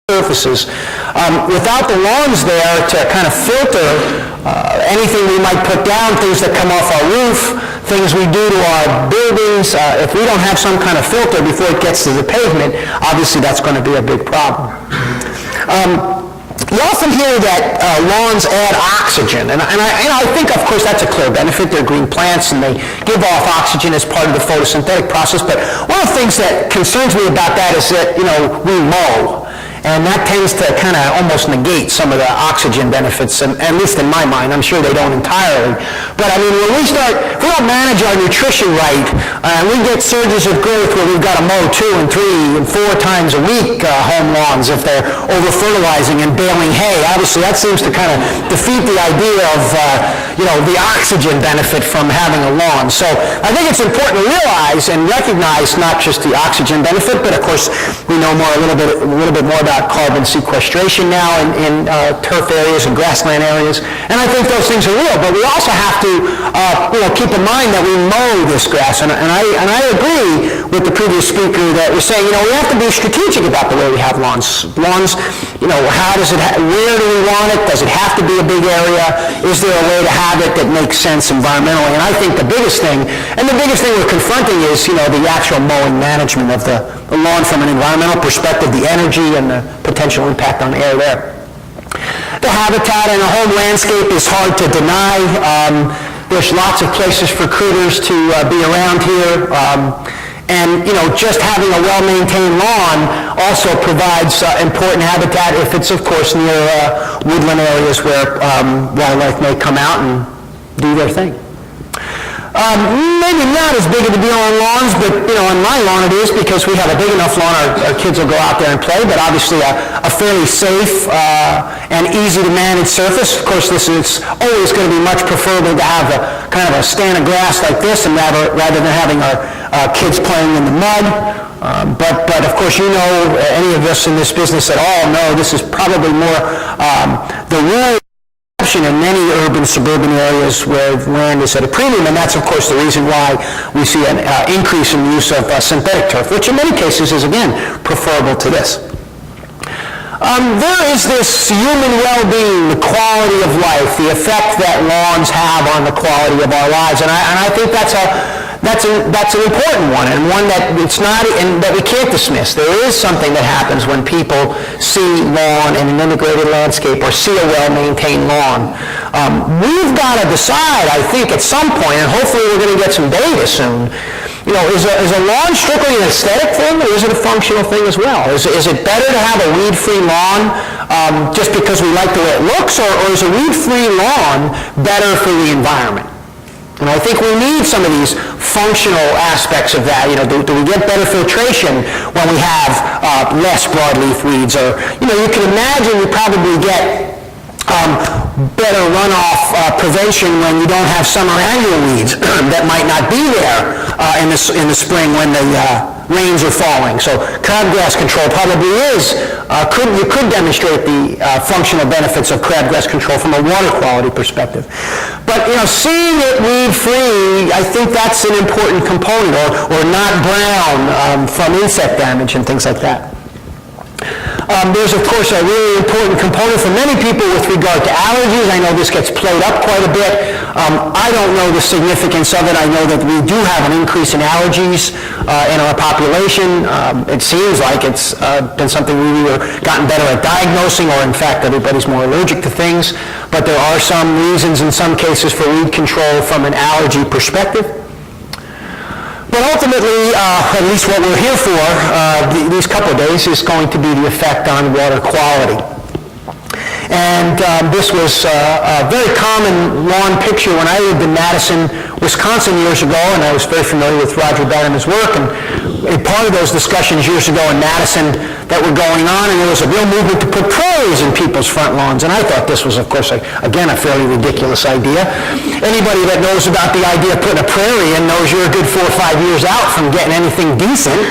surfaces. Without the lawns there to kind of filter anything we might put down, things that come off our roof, things we do to our buildings, if we don't have some kind of filter before it gets to the pavement, obviously that's going to be a big problem. You often hear that lawns add oxygen, and I think, of course, that's a clear benefit. They're green plants, and they give off oxygen as part of the photosynthetic process, but one of the things that concerns me about that is that, we mow. And that tends to kind of almost negate some of the oxygen benefits, at least in my mind. I'm sure they don't entirely. But I mean, if we don't manage our nutrition right, we get surges of growth where we've got to mow 2 and 3 and 4 times a week home lawns if they're over-fertilizing and baling hay. Obviously, that seems to kind of defeat the idea of, the oxygen benefit from having a lawn. So I think it's important to realize and recognize not just the oxygen benefit, but of course, we know a little bit more about carbon sequestration now in turf areas and grassland areas, and I think those things are real. But we also have to, keep in mind that we mow this grass, and I agree with the previous speaker that was saying, we have to be strategic about the way we have lawns. Lawns, where do we want it? Does it have to be a big area? Is there a way to have it that makes sense environmentally? And I think the biggest thing we're confronting is, the actual mowing management of the lawn from an environmental perspective, the energy and the potential impact on air there. The habitat in a home landscape is hard to deny. There's lots of places for critters to be around here. And just having a well-maintained lawn also provides important habitat if it's, of course, near woodland areas where wildlife may come out and do their thing. Maybe not as big of a deal on lawns, but on my lawn it is, because we have a big enough lawn our kids will go out there and play, but obviously a fairly safe and easy to manage surface. Of course, it's always going to be much preferable to have a kind of a stand of grass like this, and rather than having our kids playing in the mud. But of course, any of us in this business at all know this is probably more the rule in many urban, suburban areas where land is at a premium, and that's, of course, the reason why we see an increase in the use of synthetic turf, which in many cases is, again, preferable to this. There is this human well-being, the quality of life, the effect that lawns have on the quality of our lives, and I think that's an important one, and one that that we can't dismiss. There is something that happens when people see lawn in an integrated landscape or see a well-maintained lawn. We've got to decide, I think, at some point, and hopefully we're going to get some data soon, is a lawn strictly an aesthetic thing, or is it a functional thing as well? Is it better to have a weed-free lawn just because we like the way it looks, or is a weed-free lawn better for the environment? And I think we need some of these functional aspects of that. Do we get better filtration when we have less broadleaf weeds? Or, you can imagine you probably get better runoff prevention when you don't have summer annual weeds that might not be there in the spring when the rains are falling. So crabgrass control probably you could demonstrate the functional benefits of crabgrass control from a water quality perspective. But seeing it weed-free, I think that's an important component, or not brown from insect damage and things like that. There's, of course, a really important component for many people with regard to allergies. I know this gets played up quite a bit. I don't know the significance of it. I know that we do have an increase in allergies in our population. It seems like it's been something we've gotten better at diagnosing, or in fact, everybody's more allergic to things. But there are some reasons in some cases for weed control from an allergy perspective. But ultimately, at least what we're here for these couple of days is going to be the effect on water quality. And this was a very common lawn picture when I lived in Madison, Wisconsin years ago, and I was very familiar with Roger Bannerman's work. And part of those discussions years ago in Madison that were going on, and there was a real movement to put prairies in people's front lawns. And I thought this was, of course, again, a fairly ridiculous idea. Anybody that knows about the idea of putting a prairie in knows you're a good 4 or 5 years out from getting anything decent.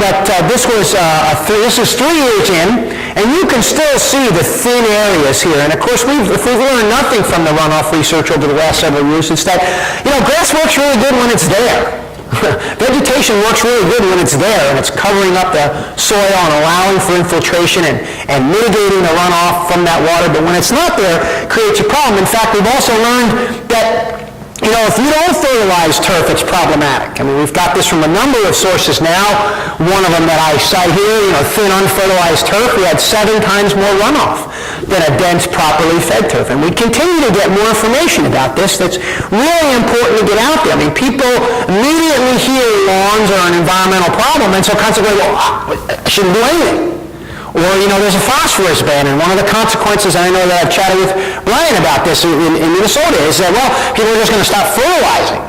But this is 3 years in, and you can still see the thin areas here. And of course, if we've learned nothing from the runoff research over the last several years, it's that, grass works really good when it's there. Vegetation works really good when it's there and it's covering up the soil and allowing for infiltration and mitigating the runoff from that water, but when it's not there, it creates a problem. In fact, we've also learned that if you don't fertilize turf, it's problematic. I mean, we've got this from a number of sources now. One of them that I cite here, thin, unfertilized turf, we had 7 times more runoff than a dense, properly fed turf. And we continue to get more information about this that's really important to get out there. I mean, people immediately hear lawns are an environmental problem, and so consequently, I shouldn't do anything. Or, there's a phosphorus ban, and one of the consequences, and I know that I've chatted with Brian about this in Minnesota, is that, people are just going to stop fertilizing.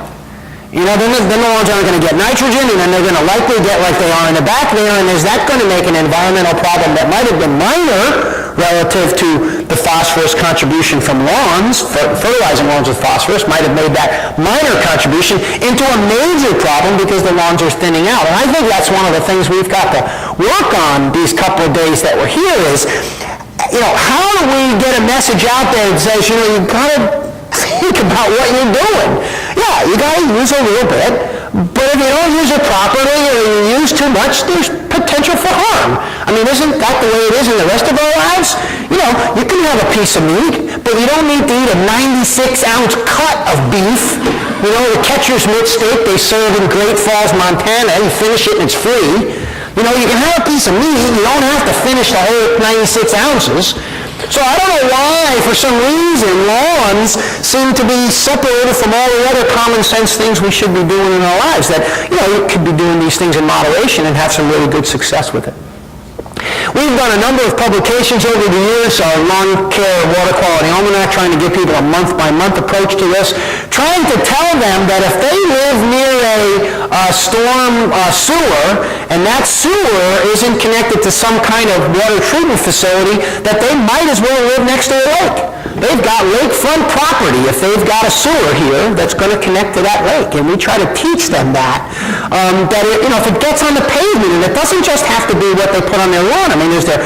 Then the lawns aren't going to get nitrogen, and then they're going to likely get like they are in the back there, and is that going to make an environmental problem that might have been minor relative to the phosphorus contribution from lawns, fertilizing lawns with phosphorus might have made that minor contribution into a major problem because the lawns are thinning out. And I think that's one of the things we've got to work on these couple of days that we're here is, how do we get a message out there that says, you've got to think about what you're doing. Yeah, you got to use a little bit, but if you don't use it properly or you use too much, there's potential for harm. I mean, isn't that the way it is in the rest of our lives? You can have a piece of meat, but you don't need to eat a 96-ounce cut of beef. The catcher's mitt steak they serve in Great Falls, Montana. You finish it and it's free. You can have a piece of meat. You don't have to finish the whole 96 ounces. So I don't know why, for some reason, lawns seem to be separated from all the other common sense things we should be doing in our lives. That, you could be doing these things in moderation and have some really good success with it. We've done a number of publications over the years, our Lawn Care Water Quality Almanac, trying to give people a month-by-month approach to this, trying to tell them that if they live near a storm sewer, and that sewer isn't connected to some kind of water treatment facility, that they might as well live next to a lake. They've got lakefront property if they've got a sewer here that's going to connect to that lake. And we try to teach them that if it gets on the pavement, and it doesn't just have to be what they put on their lawn. I mean, is there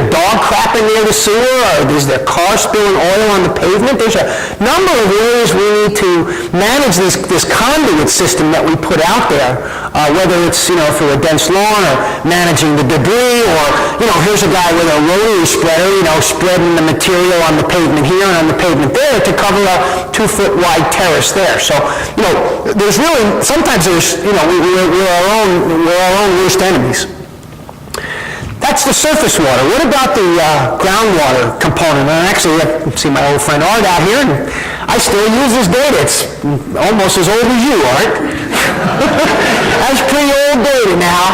dog crapping near the sewer, or is there car spilling oil on the pavement? There's a number of ways we need to manage this conduit system that we put out there, whether it's, through a dense lawn or managing the debris, or, here's a guy with a rotary spreader, spreading the material on the pavement here and on the pavement there to cover a 2-foot wide terrace there. So, there's really, sometimes there's, we're our own worst enemies. That's the surface water. What about the groundwater component? And actually, I see my old friend Art out here, and I still use his data. It's almost as old as you, Art. That's pretty old data now.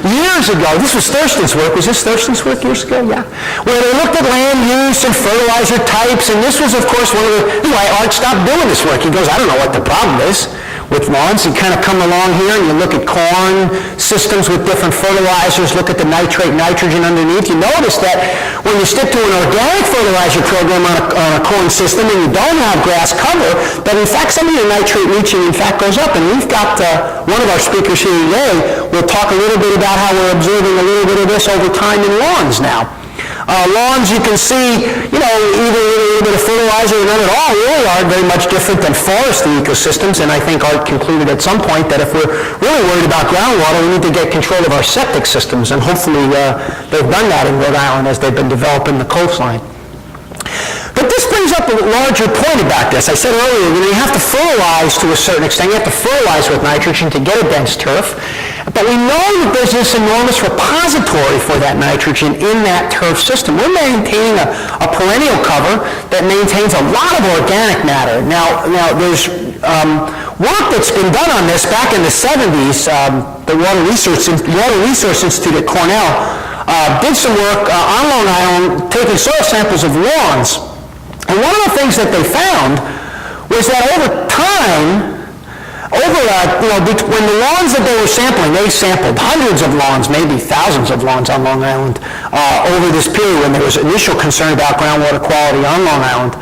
Years ago, this was Thurston's work. Was this Thurston's work years ago? Yeah. Where they looked at land use and fertilizer types, and this was, of course, this is why Art stopped doing this work. He goes, I don't know what the problem is with lawns. You kind of come along here and you look at corn systems with different fertilizers, look at the nitrate, nitrogen underneath. You notice that when you stick to an organic fertilizer program on a corn system and you don't have grass cover, that in fact some of your nitrate leaching in fact goes up. And we've got one of our speakers here today will talk a little bit about how we're observing a little bit of this over time in lawns now. Lawns, you can see, either a little bit of fertilizer or none at all really are very much different than forestry ecosystems, and I think Art concluded at some point that if we're really worried about groundwater, we need to get control of our septic systems, and hopefully they've done that in Rhode Island as they've been developing the coastline. But this brings up a larger point about this. I said earlier, you have to fertilize to a certain extent. You have to fertilize with nitrogen to get a dense turf. But we know that there's this enormous repository for that nitrogen in that turf system. We're maintaining a perennial cover that maintains a lot of organic matter. Now there's work that's been done on this back in the 70s. The Water Resource Institute at Cornell did some work on Long Island taking soil samples of lawns. And one of the things that they found was that over time, when the lawns that they were sampling, they sampled hundreds of lawns, maybe thousands of lawns on Long Island over this period when there was initial concern about groundwater quality on Long Island.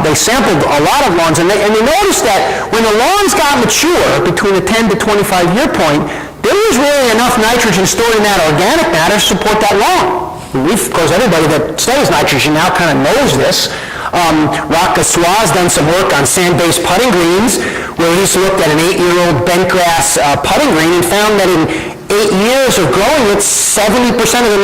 They sampled a lot of lawns, and they noticed that when the lawns got mature, between the 10 to 25 year point, there was really enough nitrogen stored in that organic matter to support that lawn. Of course, everybody that studies nitrogen now kind of knows this. Rock Gassois has done some work on sand-based putting greens, where he's looked at an 8-year-old bent grass putting green and found that in 8 years of growing it, 70% of the